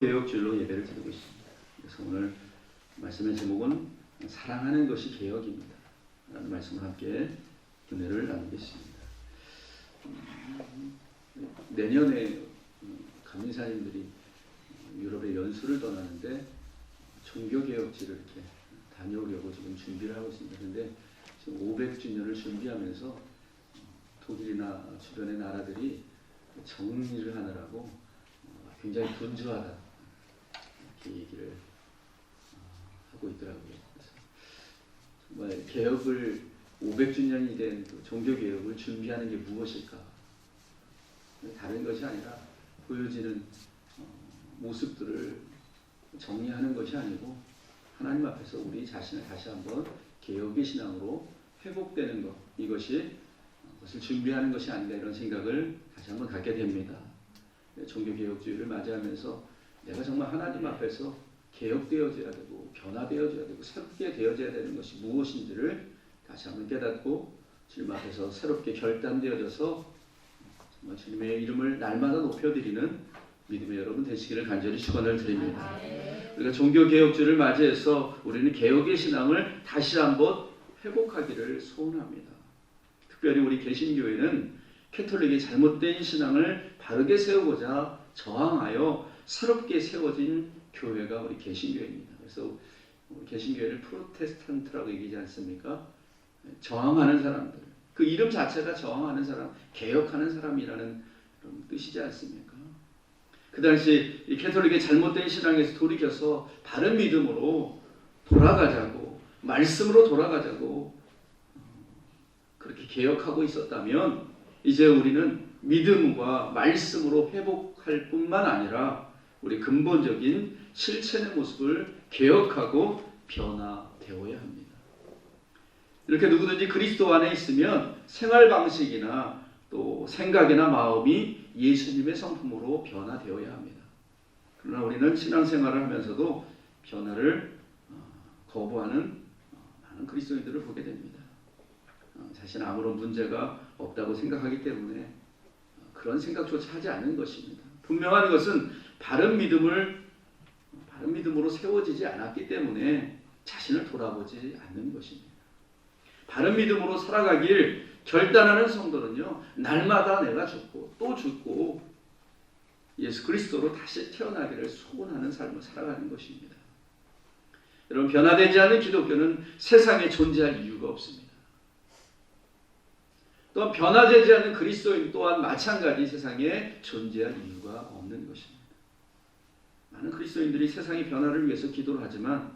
개혁주일로 예배를 드리고 있습니다. 그래서 오늘 말씀의 제목은 사랑하는 것이 개혁입니다 라는 말씀을 함께 은혜를 나누겠습니다. 내년에 감리사님들이 유럽에 연수를 떠나는데 종교개혁지를 이렇게 다녀오려고 지금 준비를 하고 있습니다. 그런데 지금 500주년을 준비하면서 독일이나 주변의 나라들이 정리를 하느라고 굉장히 분주하다 이렇게 얘기를 하고 있더라고요. 그래서 정말 개혁을 500주년이 된 종교개혁을 준비하는 게 무엇일까? 다른 것이 아니라 보여지는 모습들을 정리하는 것이 아니고 하나님 앞에서 우리 자신을 다시 한번 개혁의 신앙으로 회복되는 것, 이것이 그것을 준비하는 것이 아닌가, 이런 생각을 다시 한번 갖게 됩니다. 종교개혁주의를 맞이하면서 내가 정말 하나님 앞에서 개혁되어져야 되고 변화되어져야 되고 새롭게 되어져야 되는 것이 무엇인지를 다시 한번 깨닫고 주님 앞에서 새롭게 결단되어져서 정말 주님의 이름을 날마다 높여드리는 믿음의 여러분 되시기를 간절히 축원을 드립니다. 우리가 종교개혁주의를 맞이해서 우리는 개혁의 신앙을 다시 한번 회복하기를 소원합니다. 특별히 우리 개신교회는 캐톨릭의 잘못된 신앙을 바르게 세우고자 저항하여 새롭게 세워진 교회가 우리 개신교회입니다. 그래서 우리 개신교회를 프로테스탄트라고 얘기하지 않습니까? 저항하는 사람들. 그 이름 자체가 저항하는 사람, 개혁하는 사람이라는 그런 뜻이지 않습니까? 그 당시 이 캐톨릭의 잘못된 신앙에서 돌이켜서 바른 믿음으로 돌아가자고, 말씀으로 돌아가자고 그렇게 개혁하고 있었다면 이제 우리는 믿음과 말씀으로 회복할 뿐만 아니라 우리 근본적인 실천의 모습을 개혁하고 변화되어야 합니다. 이렇게 누구든지 그리스도 안에 있으면 생활 방식이나 또 생각이나 마음이 예수님의 성품으로 변화되어야 합니다. 그러나 우리는 신앙생활을 하면서도 변화를 거부하는 많은 그리스도인들을 보게 됩니다. 자신은 아무런 문제가 없다고 생각하기 때문에 그런 생각조차 하지 않는 것입니다. 분명한 것은 바른 믿음으로 세워지지 않았기 때문에 자신을 돌아보지 않는 것입니다. 바른 믿음으로 살아가길 결단하는 성도는요, 날마다 내가 죽고 또 죽고 예수 그리스도로 다시 태어나기를 소원하는 삶을 살아가는 것입니다. 여러분, 변화되지 않는 기독교는 세상에 존재할 이유가 없습니다. 또한 변화되지 않는 그리스도인 또한 마찬가지 세상에 존재할 이유가 없는 것입니다. 많은 그리스도인들이 세상의 변화를 위해서 기도를 하지만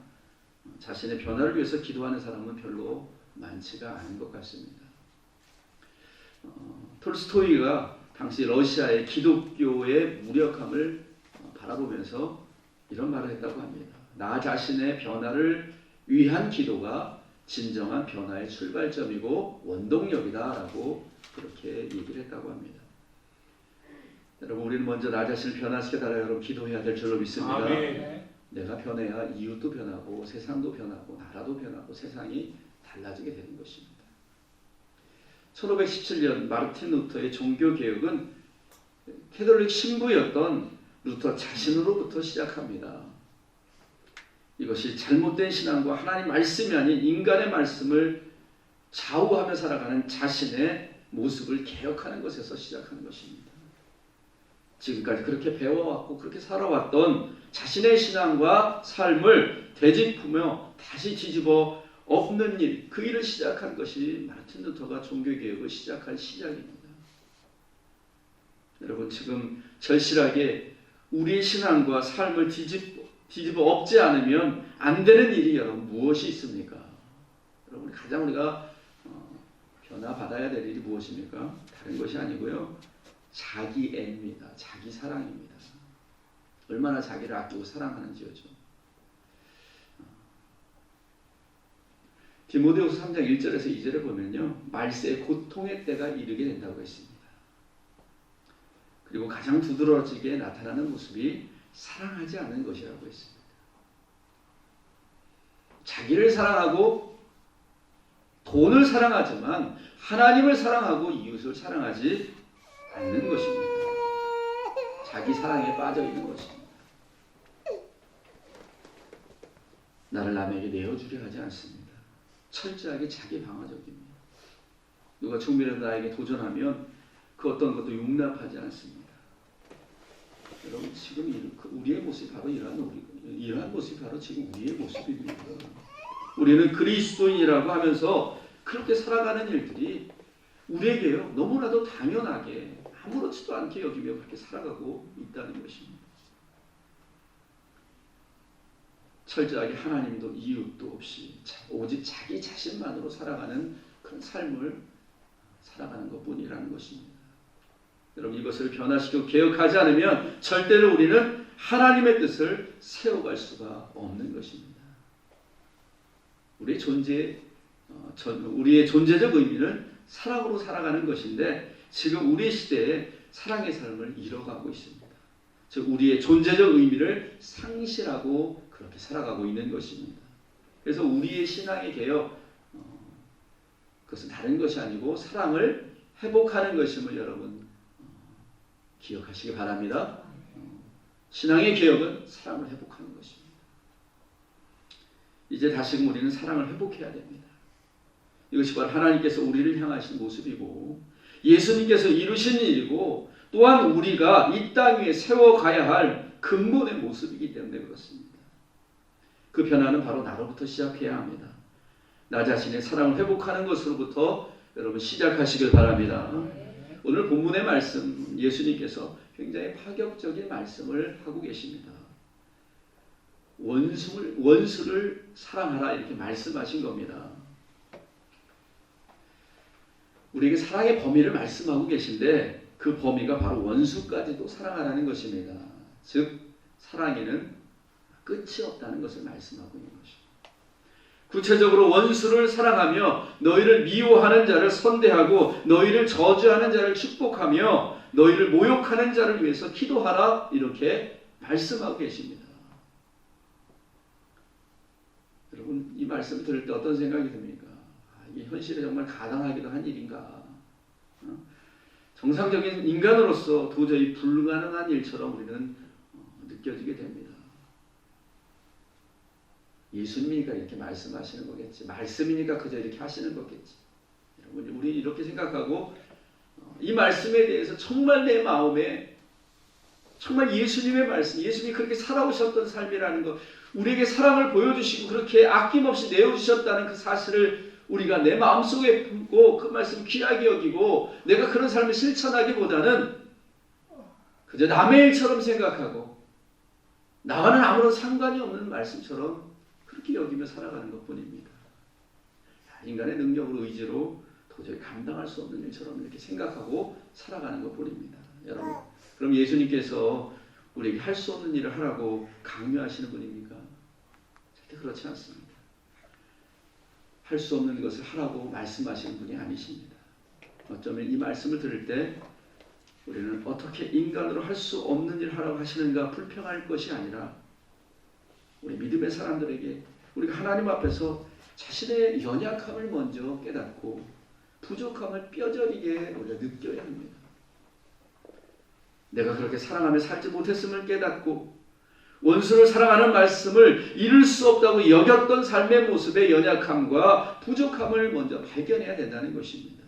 자신의 변화를 위해서 기도하는 사람은 별로 많지가 않은 것 같습니다. 톨스토이가 당시 러시아의 기독교의 무력함을 바라보면서 이런 말을 했다고 합니다. 나 자신의 변화를 위한 기도가 진정한 변화의 출발점이고 원동력이다 라고 그렇게 얘기를 했다고 합니다. 여러분, 우리는 먼저 나 자신을 변화시켜달라 여러분 기도해야 될 줄로 믿습니다. 아멘. 내가 변해야 이웃도 변하고 세상도 변하고 나라도 변하고 세상이 달라지게 되는 것입니다. 1517년 마르틴 루터의 종교개혁은 캐톨릭 신부였던 루터 자신으로부터 시작합니다. 이것이 잘못된 신앙과 하나님 말씀이 아닌 인간의 말씀을 좌우하며 살아가는 자신의 모습을 개혁하는 것에서 시작하는 것입니다. 지금까지 그렇게 배워왔고 그렇게 살아왔던 자신의 신앙과 삶을 되짚으며 다시 뒤집어 엎는 일, 그 일을 시작한 것이 마르틴 루터가 종교개혁을 시작한 시작입니다. 여러분, 지금 절실하게 우리의 신앙과 삶을 뒤집어 엎지 않으면 안 되는 일이 여러분 무엇이 있습니까? 여러분, 가장 우리가 변화받아야 될 일이 무엇입니까? 다른 것이 아니고요, 자기애입니다. 자기 사랑입니다. 얼마나 자기를 아끼고 사랑하는지요죠. 디모데후서 3장 1절에서 2절에 보면요, 말세의 고통의 때가 이르게 된다고 했습니다. 그리고 가장 두드러지게 나타나는 모습이 사랑하지 않는 것이라고 했습니다. 자기를 사랑하고 돈을 사랑하지만 하나님을 사랑하고 이웃을 사랑하지 않는 것입니다. 자기 사랑에 빠져 있는 것입니다. 나를 남에게 내어주려 하지 않습니다. 철저하게 자기 방어적입니다. 누가 조금이라도 나에게 도전하면 그 어떤 것도 용납하지 않습니다. 여러분 지금 우리의 모습이 바로 이러한 모습이 바로 지금 우리의 모습입니다. 우리는 그리스도인이라고 하면서 그렇게 살아가는 일들이 우리에게요 너무나도 당연하게 아무렇지도 않게 여기며 그렇게 살아가고 있다는 것입니다. 철저하게 하나님도 이웃도 없이 오직 자기 자신만으로 살아가는 그런 삶을 살아가는 것뿐이라는 것입니다. 여러분 이것을 변화시키고 개혁하지 않으면 절대로 우리는 하나님의 뜻을 세워갈 수가 없는 것입니다. 우리의 존재적 의미는 사랑으로 살아가는 것인데 지금 우리의 시대에 사랑의 삶을 잃어가고 있습니다. 즉 우리의 존재적 의미를 상실하고 그렇게 살아가고 있는 것입니다. 그래서 우리의 신앙의 개혁 그것은 다른 것이 아니고 사랑을 회복하는 것임을 여러분 기억하시기 바랍니다. 신앙의 개혁은 사랑을 회복하는 것입니다. 이제 다시금 우리는 사랑을 회복해야 됩니다. 이것이 바로 하나님께서 우리를 향하신 모습이고 예수님께서 이루신 일이고 또한 우리가 이 땅 위에 세워가야 할 근본의 모습이기 때문에 그렇습니다. 그 변화는 바로 나로부터 시작해야 합니다. 나 자신의 사랑을 회복하는 것으로부터 여러분 시작하시길 바랍니다. 오늘 본문의 말씀 예수님께서 굉장히 파격적인 말씀을 하고 계십니다. 원수를 사랑하라 이렇게 말씀하신 겁니다. 우리에게 사랑의 범위를 말씀하고 계신데 그 범위가 바로 원수까지도 사랑하라는 것입니다. 즉 사랑에는 끝이 없다는 것을 말씀하고 있는 것입니다. 구체적으로 원수를 사랑하며 너희를 미워하는 자를 선대하고 너희를 저주하는 자를 축복하며 너희를 모욕하는 자를 위해서 기도하라 이렇게 말씀하고 계십니다. 여러분 이 말씀을 들을 때 어떤 생각이 듭니까? 이게 현실에 정말 가당하기도 한 일인가? 정상적인 인간으로서 도저히 불가능한 일처럼 우리는 느껴지게 됩니다. 예수님이니까 이렇게 말씀하시는 거겠지. 말씀이니까 그저 이렇게 하시는 거겠지. 여러분 우리 이렇게 생각하고 이 말씀에 대해서 정말 내 마음에 정말 예수님의 말씀, 예수님이 그렇게 살아오셨던 삶이라는 것, 우리에게 사랑을 보여주시고 그렇게 아낌없이 내어주셨다는 그 사실을 우리가 내 마음속에 품고 그 말씀 귀하게 여기고 내가 그런 삶을 실천하기보다는 그저 남의 일처럼 생각하고 나와는 아무런 상관이 없는 말씀처럼 그렇게 여기며 살아가는 것뿐입니다. 인간의 능력으로 의지로 도저히 감당할 수 없는 일처럼 이렇게 생각하고 살아가는 것뿐입니다. 여러분, 그럼 예수님께서 우리에게 할 수 없는 일을 하라고 강요하시는 분입니까? 절대 그렇지 않습니다. 할 수 없는 것을 하라고 말씀하시는 분이 아니십니다. 어쩌면 이 말씀을 들을 때 우리는 어떻게 인간으로 할 수 없는 일을 하라고 하시는가 불평할 것이 아니라 우리 믿음의 사람들에게 우리가 하나님 앞에서 자신의 연약함을 먼저 깨닫고 부족함을 뼈저리게 우리가 느껴야 합니다. 내가 그렇게 사랑하며 살지 못했음을 깨닫고 원수를 사랑하는 말씀을 이룰 수 없다고 여겼던 삶의 모습의 연약함과 부족함을 먼저 발견해야 된다는 것입니다.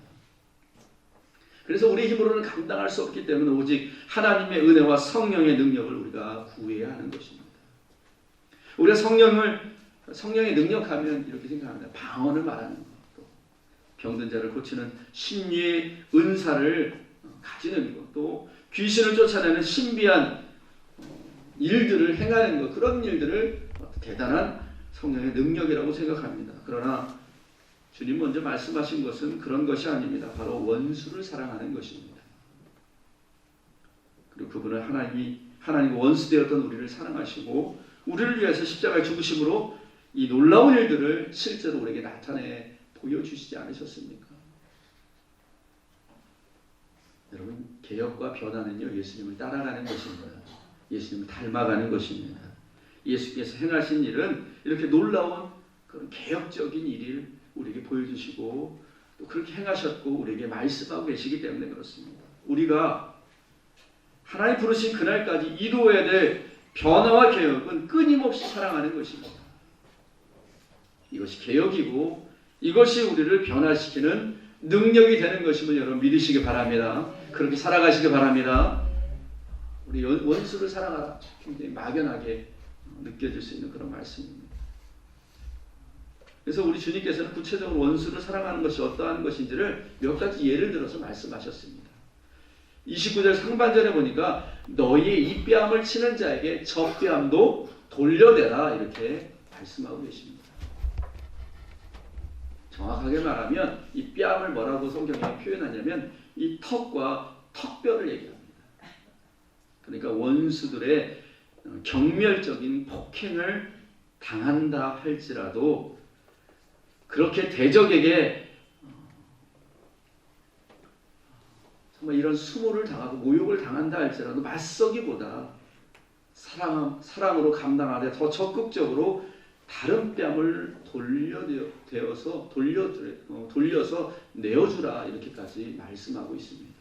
그래서 우리 힘으로는 감당할 수 없기 때문에 오직 하나님의 은혜와 성령의 능력을 우리가 구해야 하는 것입니다. 우리가 성령의 능력하면 이렇게 생각합니다. 방언을 말하는 것, 또 병든 자를 고치는 신유의 은사를 가지는 것, 또 귀신을 쫓아내는 신비한 일들을 행하는 것, 그런 일들을 대단한 성령의 능력이라고 생각합니다. 그러나 주님 먼저 말씀하신 것은 그런 것이 아닙니다. 바로 원수를 사랑하는 것입니다. 그리고 그분은 하나님과 원수되었던 우리를 사랑하시고 우리를 위해서 십자가에 죽으심으로 이 놀라운 일들을 실제로 우리에게 나타내 보여주시지 않으셨습니까? 여러분, 개혁과 변화는요, 예수님을 따라가는 것입니다. 예수님을 닮아가는 것입니다. 예수께서 행하신 일은 이렇게 놀라운 그런 개혁적인 일을 우리에게 보여주시고 또 그렇게 행하셨고 우리에게 말씀하고 계시기 때문에 그렇습니다. 우리가 하나님 부르신 그날까지 이루어야 될 변화와 개혁은 끊임없이 사랑하는 것입니다. 이것이 개혁이고 이것이 우리를 변화시키는 능력이 되는 것임을 여러분 믿으시기 바랍니다. 그렇게 살아가시기 바랍니다. 우리 원수를 사랑하라. 굉장히 막연하게 느껴질 수 있는 그런 말씀입니다. 그래서 우리 주님께서는 구체적으로 원수를 사랑하는 것이 어떠한 것인지를 몇 가지 예를 들어서 말씀하셨습니다. 29절 상반절에 보니까 너희의 이 뺨을 치는 자에게 저 뺨도 돌려대라 이렇게 말씀하고 계십니다. 정확하게 말하면 이 뺨을 뭐라고 성경에 표현하냐면 이 턱과 턱뼈를 얘기합니다. 그러니까 원수들의 경멸적인 폭행을 당한다 할지라도 그렇게 대적에게 정말 이런 수모를 당하고 모욕을 당한다 할지라도 맞서기보다 사랑으로 감당하되 더 적극적으로 다른 뺨을 돌려서 내어주라 이렇게까지 말씀하고 있습니다.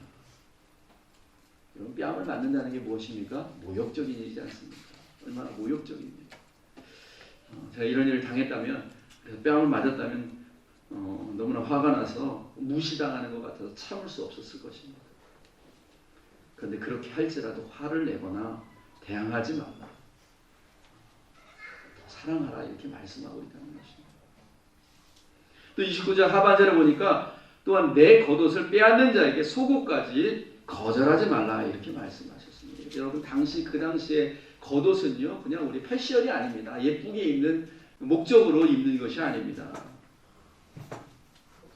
여러분 뺨을 맞는다는 게 무엇입니까? 모욕적인 일이지 않습니까? 얼마나 모욕적입니까? 제가 이런 일을 당했다면 뺨을 맞았다면 너무나 화가 나서 무시당하는 것 같아서 참을 수 없었을 것입니다. 그런데 그렇게 할지라도 화를 내거나 대항하지 말라. 사랑하라 이렇게 말씀하고 있다는 것입니다. 또 29절 하반절에 보니까 또한 내 겉옷을 빼앗는 자에게 속옷까지 거절하지 말라 이렇게 말씀하셨습니다. 여러분 그 당시에 겉옷은요 그냥 우리 패션이 아닙니다. 예쁘게 입는 목적으로 입는 것이 아닙니다.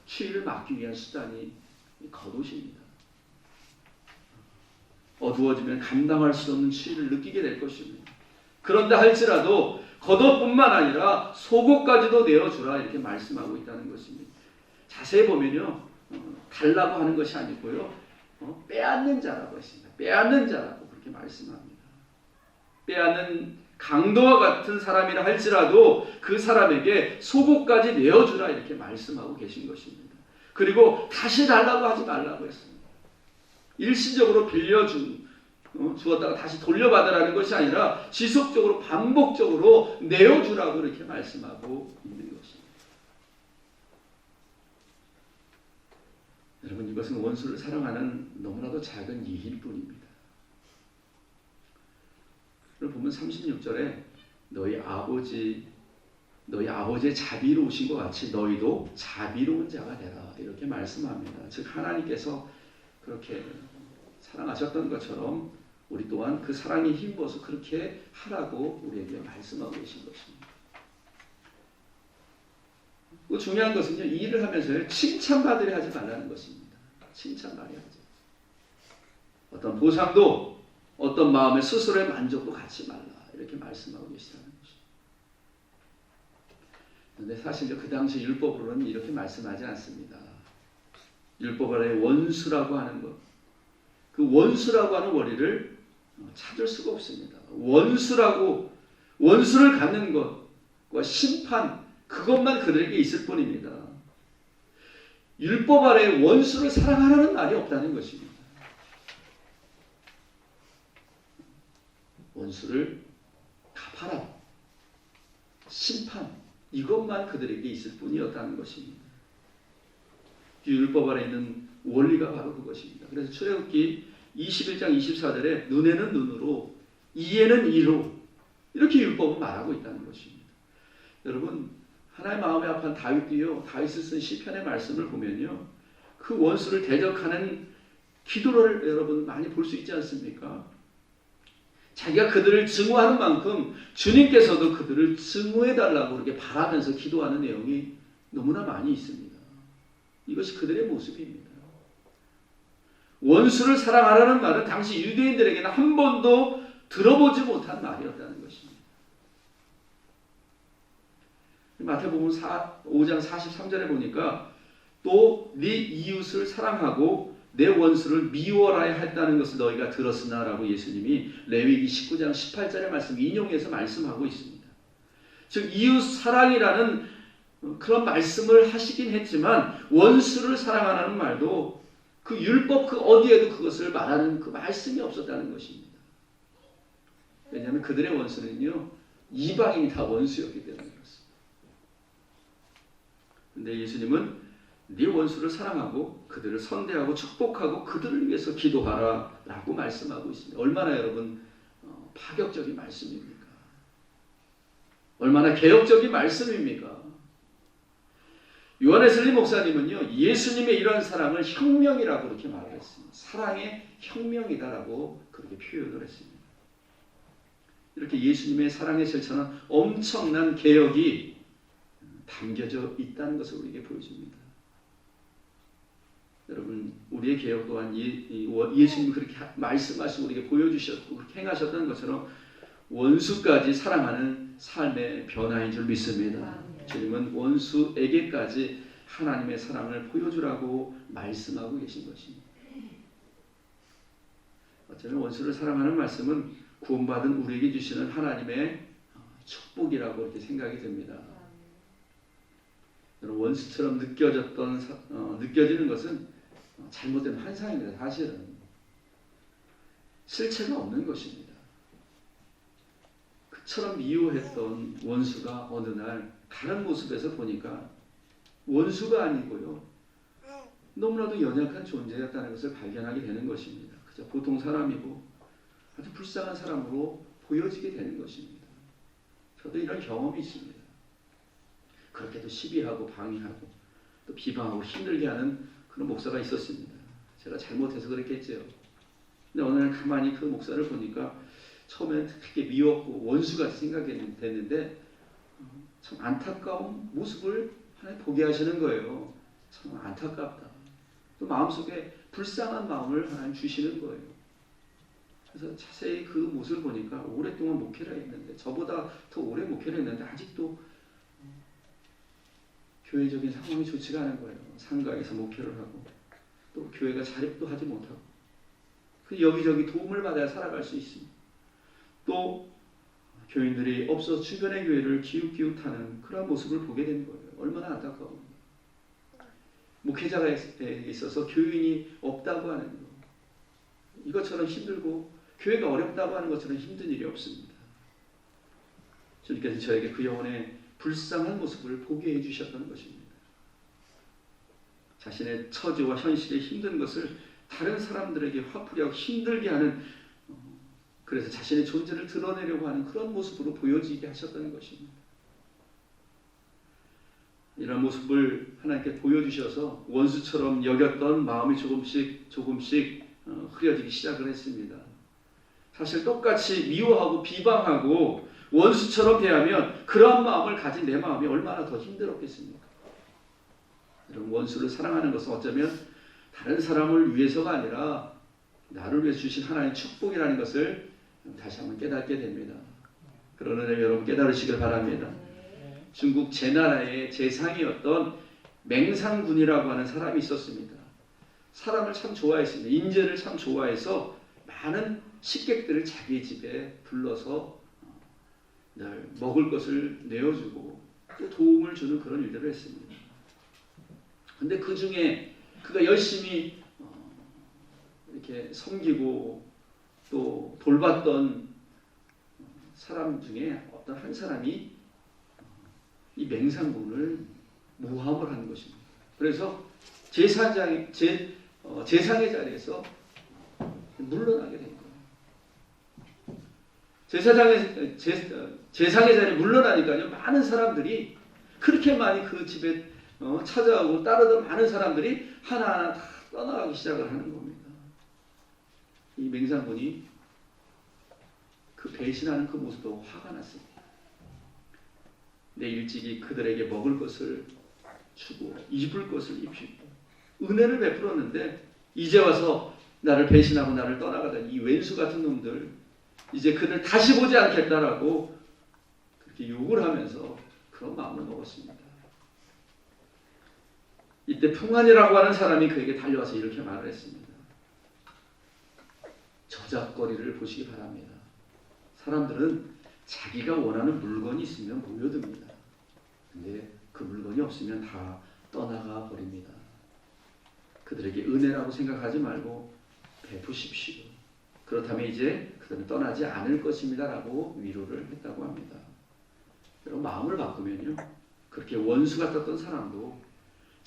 추위를 막기 위한 수단이 겉옷입니다. 어두워지면 감당할 수 없는 추위를 느끼게 될 것입니다. 그런다 할지라도 겉옷뿐만 아니라 속옷까지도 내어주라 이렇게 말씀하고 있다는 것입니다. 자세히 보면요 달라고 하는 것이 아니고요 빼앗는 자라고 했습니다. 빼앗는 자라고 그렇게 말씀합니다. 빼앗는 강도와 같은 사람이라 할지라도 그 사람에게 속옷까지 내어주라 이렇게 말씀하고 계신 것입니다. 그리고 다시 달라고 하지 말라고 했습니다. 일시적으로 주었다가 다시 돌려받으라는 것이 아니라 지속적으로 반복적으로 내어주라고 이렇게 말씀하고 있는 것입니다. 여러분 이것은 원수를 사랑하는 너무나도 작은 예일 뿐입니다. 보면 36절에 너희 아버지의 자비로우신 것 같이 너희도 자비로운 자가 되라 이렇게 말씀합니다. 즉 하나님께서 그렇게 사랑하셨던 것처럼 우리 또한 그 사랑에 힘입어서 그렇게 하라고 우리에게 말씀하고 계신 것입니다. 그 중요한 것은요 이 일을 하면서 칭찬받으려 하지 말라는 것입니다. 칭찬받으려 하지. 어떤 보상도 어떤 마음의 스스로의 만족도 갖지 말라 이렇게 말씀하고 계시다는 것입니다. 그런데 사실 그 당시 율법으로는 이렇게 말씀하지 않습니다. 율법 아래 원수라고 하는 것, 그 원수라고 하는 원리를 찾을 수가 없습니다. 원수를 갖는 것과 심판 그것만 그들에게 있을 뿐입니다. 율법 아래 원수를 사랑하라는 말이 없다는 것입니다. 원수를 갚아라. 심판 이것만 그들에게 있을 뿐이었다는 것입니다. 율법 아래 있는 원리가 바로 그것입니다. 그래서 출애굽기 21장 24절에 눈에는 눈으로 이에는 이로 이렇게 율법은 말하고 있다는 것입니다. 여러분 하나님 마음에 합한 다윗도요 다윗이 쓴 시편의 말씀을 보면요 그 원수를 대적하는 기도를 여러분 많이 볼 수 있지 않습니까? 자기가 그들을 증오하는 만큼 주님께서도 그들을 증오해달라고 그렇게 바라면서 기도하는 내용이 너무나 많이 있습니다. 이것이 그들의 모습입니다. 원수를 사랑하라는 말은 당시 유대인들에게는 한 번도 들어보지 못한 말이었다는 것입니다. 마태복음 5장 43절에 보니까 또 네 이웃을 사랑하고 내 원수를 미워하라 했다는 것을 너희가 들었으나 라고 예수님이 레위기 19장 18절의 말씀 인용해서 말씀하고 있습니다. 즉 이웃 사랑이라는 그런 말씀을 하시긴 했지만 원수를 사랑하라는 말도 그 율법 그 어디에도 그것을 말하는 그 말씀이 없었다는 것입니다. 왜냐하면 그들의 원수는요 이방인이 다 원수였기 때문에 그렇습니다. 근데 예수님은 네 원수를 사랑하고 그들을 선대하고 축복하고 그들을 위해서 기도하라 라고 말씀하고 있습니다. 얼마나 여러분 파격적인 말씀입니까? 얼마나 개혁적인 말씀입니까? 요한웨슬리 목사님은요, 예수님의 이런 사랑을 혁명이라고 그렇게 말을 했습니다. 사랑의 혁명이다라고 그렇게 표현을 했습니다. 이렇게 예수님의 사랑의 실천은 엄청난 개혁이 담겨져 있다는 것을 우리에게 보여줍니다. 여러분, 우리의 개혁 또한 예수님이 그렇게 말씀하시고 우리에게 보여주셨고 그렇게 행하셨던 것처럼 원수까지 사랑하는 삶의 변화인 줄 믿습니다. 주님은 원수에게까지 하나님의 사랑을 보여주라고 말씀하고 계신 것입니다. 어쩌면 원수를 사랑하는 말씀은 구원받은 우리에게 주시는 하나님의 축복이라고 이렇게 생각이 됩니다. 원수처럼 느껴지는 것은 잘못된 환상입니다. 사실은 실체가 없는 것입니다. 그처럼 미워했던 원수가 어느 날 다른 모습에서 보니까 원수가 아니고요, 너무나도 연약한 존재였다는 것을 발견하게 되는 것입니다. 그저 보통 사람이고 아주 불쌍한 사람으로 보여지게 되는 것입니다. 저도 이런 경험이 있습니다. 그렇게도 시비하고 방해하고 또 비방하고 힘들게 하는 그런 목사가 있었습니다. 제가 잘못해서 그랬겠죠. 근데 어느 날 가만히 그 목사를 보니까 처음에는 되게 미웠고 원수같이 생각했는데 참 안타까운 모습을 하나님 보게 하시는 거예요. 참 안타깝다. 또 마음속에 불쌍한 마음을 하나님 주시는 거예요. 그래서 자세히 그 모습을 보니까 오랫동안 목회를 했는데, 저보다 더 오래 목회를 했는데 아직도 교회적인 상황이 좋지가 않은 거예요. 상가에서 목회를 하고 또 교회가 자립도 하지 못하고 그 여기저기 도움을 받아야 살아갈 수 있습니다. 또 교인들이 없어서 주변의 교회를 기웃기웃하는 그런 모습을 보게 된 거예요. 얼마나 안타까운가. 목회자가 있어서 교인이 없다고 하는 것, 이것처럼 힘들고 교회가 어렵다고 하는 것처럼 힘든 일이 없습니다. 주님께서 저에게 그 영혼의 불쌍한 모습을 보게 해주셨다는 것입니다. 자신의 처지와 현실에 힘든 것을 다른 사람들에게 화풀이하고 힘들게 하는, 그래서 자신의 존재를 드러내려고 하는 그런 모습으로 보여지게 하셨다는 것입니다. 이런 모습을 하나님께 보여주셔서 원수처럼 여겼던 마음이 조금씩 흐려지기 시작을 했습니다. 사실 똑같이 미워하고 비방하고 원수처럼 대하면 그러한 마음을 가진 내 마음이 얼마나 더 힘들었겠습니까? 여러분, 원수를 사랑하는 것은 어쩌면 다른 사람을 위해서가 아니라 나를 위해 주신 하나님의 축복이라는 것을 다시 한번 깨닫게 됩니다. 그러는 여러분 깨달으시길 바랍니다. 중국 제나라의 제상이었던 맹상군이라고 하는 사람이 있었습니다. 사람을 참 좋아했습니다. 인재를 참 좋아해서 많은 식객들을 자기 집에 불러서 늘 먹을 것을 내어주고 또 도움을 주는 그런 일들을 했습니다. 그런데 그 중에 그가 열심히 이렇게 섬기고 또 돌봤던 사람 중에 어떤 한 사람이 이 맹상군을 모함을 하는 것입니다. 그래서 제상의 자리에서 물러나게 된 거예요. 제상의 자리에 물러나니까요, 많은 사람들이 그렇게 많이 그 집에 찾아오고 따르던 많은 사람들이 하나하나 다 떠나가기 시작을 하는 겁니다. 이 맹상군이 그 배신하는 그 모습도 화가 났습니다. 내 일찍이 그들에게 먹을 것을 주고 입을 것을 입히고 은혜를 베풀었는데 이제 와서 나를 배신하고 나를 떠나가던 이 왼수 같은 놈들, 이제 그들 다시 보지 않겠다라고 그렇게 욕을 하면서 그런 마음을 먹었습니다. 이때 풍한이라고 하는 사람이 그에게 달려와서 이렇게 말을 했습니다. 저작거리를 보시기 바랍니다. 사람들은 자기가 원하는 물건이 있으면 모여듭니다. 근데 그 물건이 없으면 다 떠나가 버립니다. 그들에게 은혜라고 생각하지 말고 베푸십시오. 그렇다면 이제 그들은 떠나지 않을 것입니다 라고 위로를 했다고 합니다. 여러분, 마음을 바꾸면요, 그렇게 원수 같았던 사람도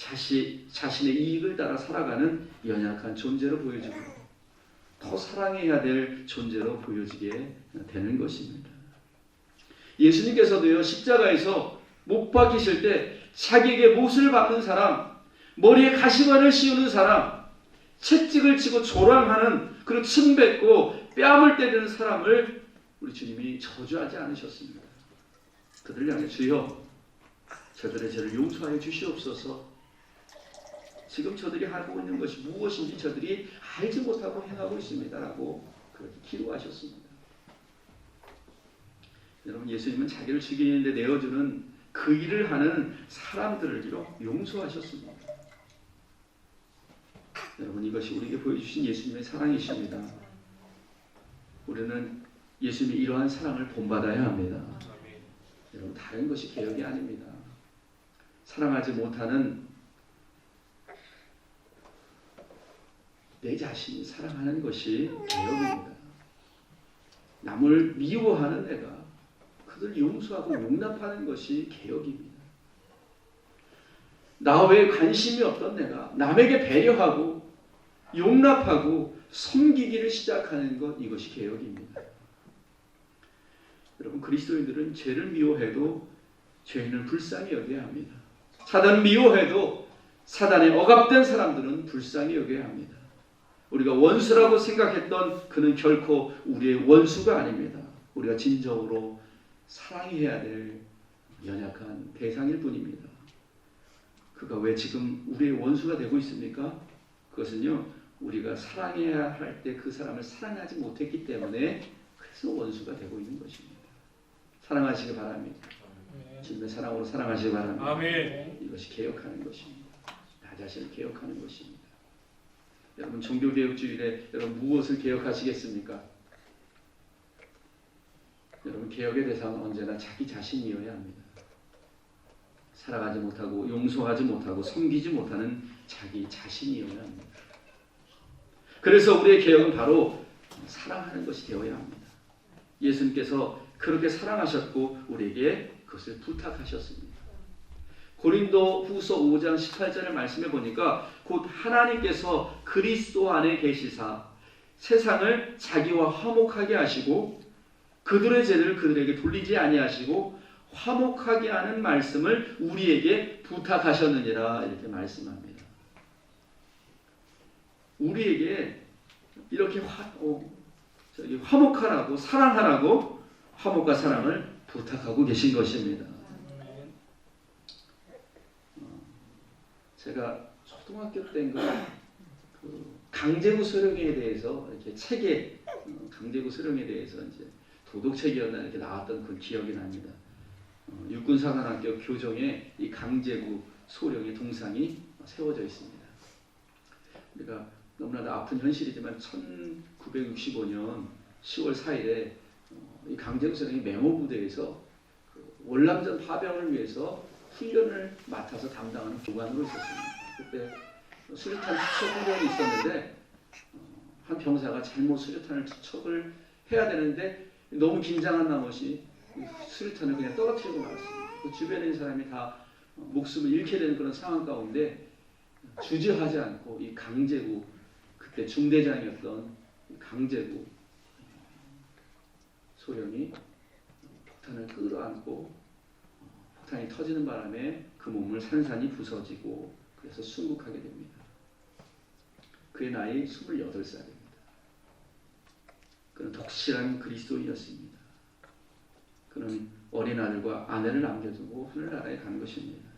자신의 이익을 따라 살아가는 연약한 존재로 보여지고 더 사랑해야 될 존재로 보여지게 되는 것입니다. 예수님께서도요, 십자가에서 못 박히실 때 자기에게 못을 박는 사람, 머리에 가시관을 씌우는 사람, 채찍을 치고 조랑하는 그런 침 뱉고 뺨을 때리는 사람을 우리 주님이 저주하지 않으셨습니다. 그들을 향해 주여 저들의 죄를 용서하여 주시옵소서. 지금 저들이 하고 있는 것이 무엇인지 저들이 알지 못하고 행하고 있습니다. 라고 그렇게 기도하셨습니다. 여러분, 예수님은 자기를 죽이는데 내어주는 그 일을 하는 사람들을 용서하셨습니다. 여러분, 이것이 우리에게 보여주신 예수님의 사랑이십니다. 우리는 예수님의 이러한 사랑을 본받아야 합니다. 여러분, 다른 것이 개혁이 아닙니다. 사랑하지 못하는 내 자신이 사랑하는 것이 개혁입니다. 남을 미워하는 내가 그들 용서하고 용납하는 것이 개혁입니다. 나 외에 관심이 없던 내가 남에게 배려하고 용납하고 섬기기를 시작하는 것, 이것이 개혁입니다. 여러분, 그리스도인들은 죄를 미워해도 죄인을 불쌍히 여겨야 합니다. 사단을 미워해도 사단에 억압된 사람들은 불쌍히 여겨야 합니다. 우리가 원수라고 생각했던 그는 결코 우리의 원수가 아닙니다. 우리가 진정으로 사랑해야 될 연약한 대상일 뿐입니다. 그가 왜 지금 우리의 원수가 되고 있습니까? 그것은요, 우리가 사랑해야 할 때 그 사람을 사랑하지 못했기 때문에 그래서 원수가 되고 있는 것입니다. 사랑하시기 바랍니다. 주님의 사랑으로 사랑하시기 바랍니다. 아멘. 이것이 개혁하는 것입니다. 나 자신을 개혁하는 것입니다. 여러분, 종교개혁주일에 여러분 무엇을 개혁하시겠습니까? 여러분, 개혁의 대상은 언제나 자기 자신이어야 합니다. 살아가지 못하고 용서하지 못하고 섬기지 못하는 자기 자신이어야 합니다. 그래서 우리의 개혁은 바로 사랑하는 것이 되어야 합니다. 예수님께서 그렇게 사랑하셨고 우리에게 그것을 부탁하셨습니다. 고린도 후서 5장 18절의 말씀에 보니까 곧 하나님께서 그리스도 안에 계시사 세상을 자기와 화목하게 하시고 그들의 죄를 그들에게 돌리지 아니하시고 화목하게 하는 말씀을 우리에게 부탁하셨느니라, 이렇게 말씀합니다. 우리에게 이렇게 화목하라고, 사랑하라고 화목과 사랑을 부탁하고 계신 것입니다. 제가 초등학교 때인가 그 강제구 수령에 대해서 이렇게 책에 강제구 수령에 대해서 이제 도덕책이었나 이렇게 나왔던 그 기억이 납니다. 육군사관학교 교정에 이 강제구 소령의 동상이 세워져 있습니다. 우리가 너무나도 아픈 현실이지만 1965년 10월 4일에 이 강제구 소령이 메모부대에서 그 월남전 파병을 위해서 훈련을 맡아서 담당하는 교관으로 있었습니다. 그때 수류탄 투척 훈련이 있었는데 한 병사가 잘못 수류탄을 투척을 해야 되는데 너무 긴장한 나머지 수류탄을 그냥 떨어뜨리고 말았습니다. 그 주변에 있는 사람이 다 목숨을 잃게 되는 그런 상황 가운데 주저하지 않고 이 강제구, 그때 중대장이었던 강제구 소령이 폭탄을 끌어안고 폭탄이 터지는 바람에 그 몸을 산산이 부서지고 그래서 순국하게 됩니다. 그의 나이 28살입니다. 그는 독실한 그리스도인이었습니다. 그는 어린 아들과 아내를 남겨두고 하늘나라에 간 것입니다.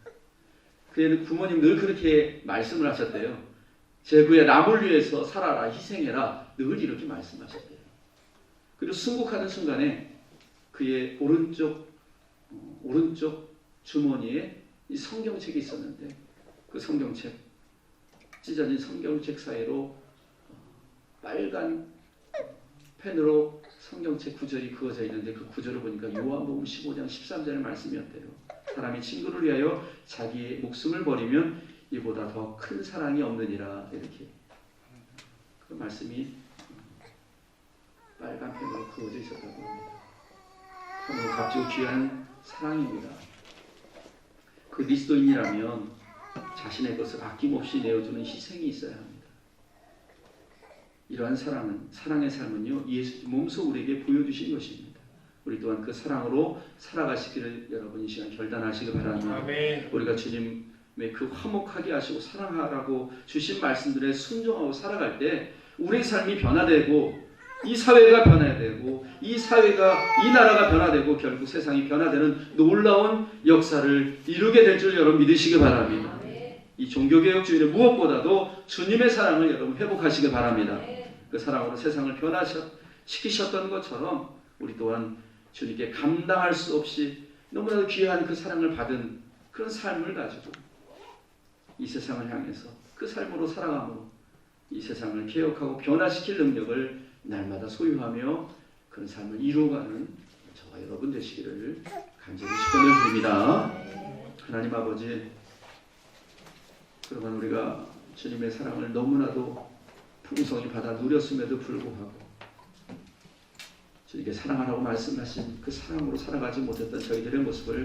그의 부모님 늘 그렇게 말씀을 하셨대요. 제구야, 남을 위해서 살아라, 희생해라, 늘 이렇게 말씀하셨대요. 그리고 순국하는 순간에 그의 오른쪽 주머니에 이 성경책이 있었는데 그 성경책, 찢어진 성경책 사이로 빨간 펜으로 성경책 구절이 그어져 있는데 그 구절을 보니까 요한복음 15장 13절의 말씀이었대요. 사람이 친구를 위하여 자기의 목숨을 버리면 이보다 더 큰 사랑이 없느니라, 이렇게 그 말씀이 빨간 펜으로 그어져 있었다고 합니다. 참으로 값지고 귀한 사랑입니다. 그리스도인이라면 자신의 것을 아낌없이 내어주는 희생이 있어야 합니다. 이러한 사랑의 삶은요, 예수 몸소 우리에게 보여주신 것입니다. 우리 또한 그 사랑으로 살아가시기를 여러분 이 시간 결단하시기 바랍니다. 아멘. 우리가 주님의 그 화목하게 하시고 사랑하라고 주신 말씀들에 순종하고 살아갈 때 우리의 삶이 변화되고 이 사회가 변화되고 이 나라가 변화되고 결국 세상이 변화되는 놀라운 역사를 이루게 될 줄 여러분 믿으시기 바랍니다. 이 종교개혁주의는 무엇보다도 주님의 사랑을 여러분 회복하시기 바랍니다. 그 사랑으로 세상을 변화시키셨던 것처럼 우리 또한 주님께 감당할 수 없이 너무나도 귀한 그 사랑을 받은 그런 삶을 가지고 이 세상을 향해서 그 삶으로 살아감으로 이 세상을 개혁하고 변화시킬 능력을 날마다 소유하며 그런 삶을 이루어가는 저와 여러분 되시기를 간절히 축원을 드립니다. 하나님 아버지, 그러면 우리가 주님의 사랑을 너무나도 풍성히 받아 누렸음에도 불구하고 주님께 사랑하라고 말씀하신 그 사랑으로 살아가지 못했던 저희들의 모습을